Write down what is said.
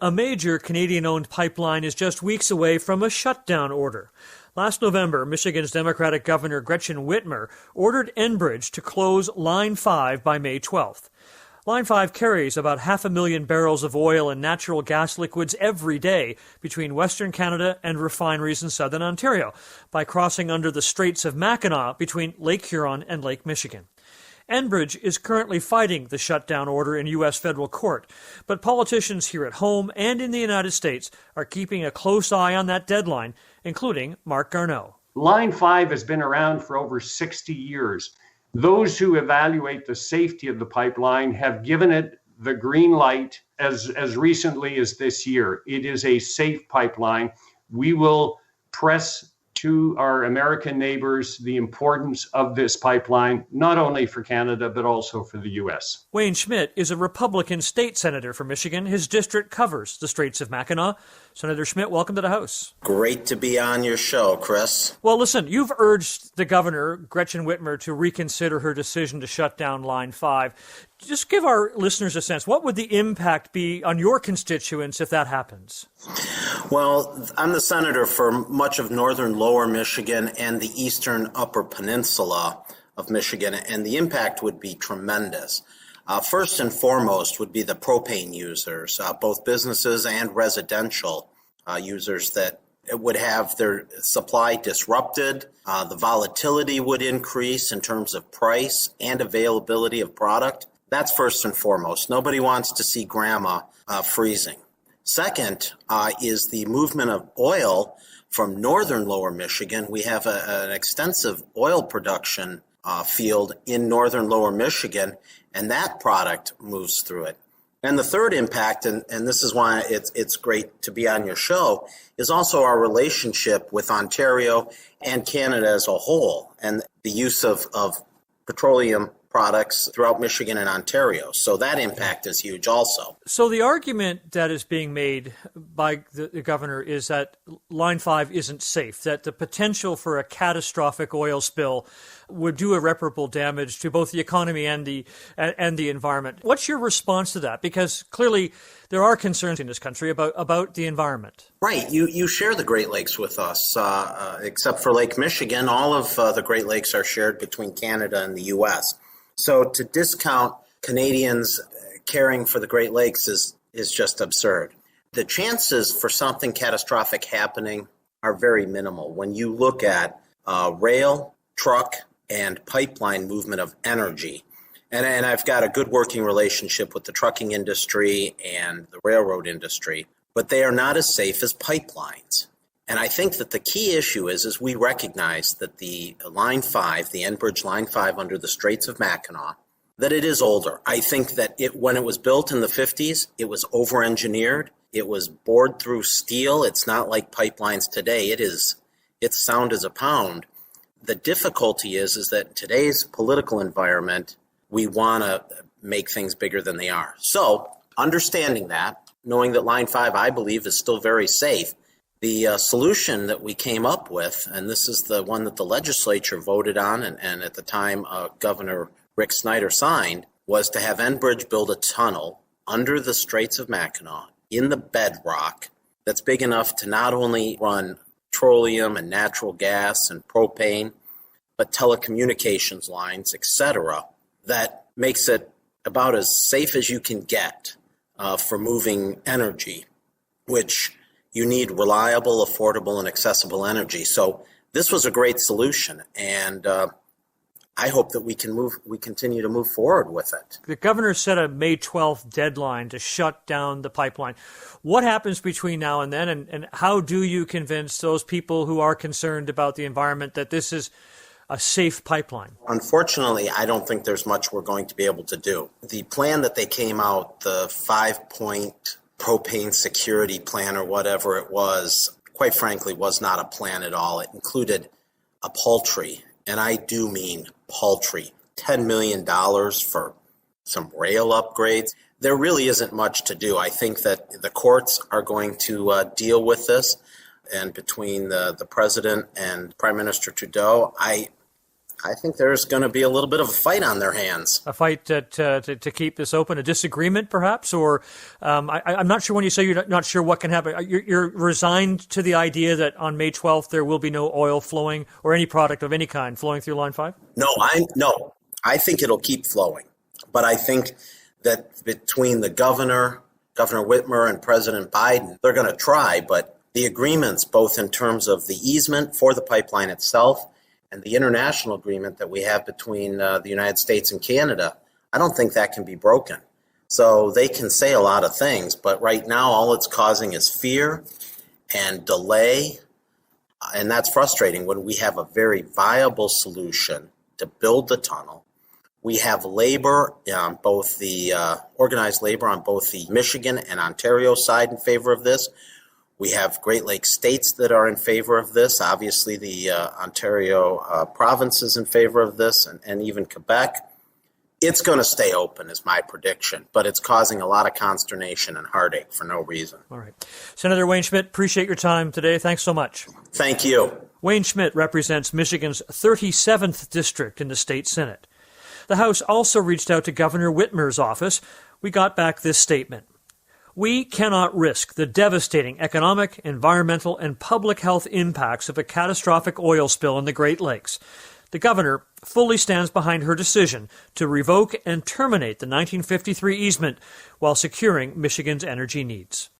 A major Canadian-owned pipeline is just weeks away from a shutdown order. Last November, Michigan's Democratic Governor Gretchen Whitmer ordered Enbridge to close Line 5 by May 12th. Line 5 carries about 500,000 barrels of oil and natural gas liquids every day between Western Canada and refineries in southern Ontario by crossing under the Straits of Mackinac between Lake Huron and Lake Michigan. Enbridge is currently fighting the shutdown order in U.S. federal court, but politicians here at home and in the United States are keeping a close eye on that deadline, including Mark Garneau. Line 5 has been around for over 60 years. Those who evaluate the safety of the pipeline have given it the green light as recently as this year. It is a safe pipeline. We will press to our American neighbors the importance of this pipeline, not only for Canada, but also for the U.S. Wayne Schmidt is a Republican state senator for Michigan. His district covers the Straits of Mackinac. Senator Schmidt, welcome to the House. Great to be on your show, Chris. Well, listen, you've urged the governor, Gretchen Whitmer, to reconsider her decision to shut down Line 5. Just give our listeners a sense. What would the impact be on your constituents if that happens? Well, I'm the senator for much of northern lower Michigan and the eastern upper peninsula of Michigan, and the impact would be tremendous. First and foremost would be the propane users, both businesses and residential users that would have their supply disrupted. The volatility would increase in terms of price and availability of product. That's first and foremost. Nobody wants to see grandma freezing. Second is the movement of oil from northern lower Michigan. We have an extensive oil production field in northern lower Michigan, and that product moves through it. And the third impact, and this is why it's great to be on your show, is also our relationship with Ontario and Canada as a whole, and the use of petroleum products throughout Michigan and Ontario. So that impact is huge also. So the argument that is being made by the governor is that Line 5 isn't safe, that the potential for a catastrophic oil spill would do irreparable damage to both the economy and the environment. What's your response to that? Because clearly there are concerns in this country about the environment. Right. You share the Great Lakes with us. Except for Lake Michigan, all of the Great Lakes are shared between Canada and the U.S. So to discount Canadians caring for the Great Lakes is just absurd. The chances for something catastrophic happening are very minimal when you look at rail, truck, and pipeline movement of energy. And I've got a good working relationship with the trucking industry and the railroad industry, but they are not as safe as pipelines. And I think that the key issue is we recognize that the Line 5, the Enbridge Line 5 under the Straits of Mackinac, that it is older. I think that when it was built in the 50s, it was over-engineered. It was bored through steel. It's not like pipelines today. It's sound as a pound. The difficulty is that in today's political environment, we want to make things bigger than they are. So understanding that, knowing that Line 5, I believe, is still very safe, the solution that we came up with, and this is the one that the legislature voted on, and at the time Governor Rick Snyder signed, was to have Enbridge build a tunnel under the Straits of Mackinac in the bedrock that's big enough to not only run petroleum and natural gas and propane, but telecommunications lines, etc., that makes it about as safe as you can get for moving energy, which you need reliable, affordable, and accessible energy. So this was a great solution, and I hope that we continue to move forward with it. The governor set a May 12th deadline to shut down the pipeline. What happens between now and then, and how do you convince those people who are concerned about the environment that this is a safe pipeline? Unfortunately, I don't think there's much we're going to be able to do. The plan that they came out, the 5-point propane security plan or whatever it was, quite frankly, was not a plan at all. It included a paltry, and I do mean paltry, $10 million for some rail upgrades. There really isn't much to do. I think that the courts are going to deal with this, and between the president and Prime Minister Trudeau, I I think there's going to be a little bit of a fight on their hands. A fight to keep this open, a disagreement perhaps, or I'm not sure when you say you're not sure what can happen. You're resigned to the idea that on May 12th there will be no oil flowing or any product of any kind flowing through Line 5? No, I think it'll keep flowing. But I think that between the Governor Whitmer and President Biden, they're going to try, but the agreements, both in terms of the easement for the pipeline itself and the international agreement that we have between the United States and Canada, I don't think that can be broken. So they can say a lot of things, but right now all it's causing is fear and delay, and that's frustrating when we have a very viable solution to build the tunnel. We have labor on both the organized labor on both the Michigan and Ontario side in favor of this. We have Great Lakes states that are in favor of this. Obviously, the Ontario province is in favor of this, and even Quebec. It's going to stay open, is my prediction, but it's causing a lot of consternation and heartache for no reason. All right. Senator Wayne Schmidt, appreciate your time today. Thanks so much. Thank you. Wayne Schmidt represents Michigan's 37th district in the state Senate. The House also reached out to Governor Whitmer's office. We got back this statement. We cannot risk the devastating economic, environmental, and public health impacts of a catastrophic oil spill in the Great Lakes. The governor fully stands behind her decision to revoke and terminate the 1953 easement while securing Michigan's energy needs.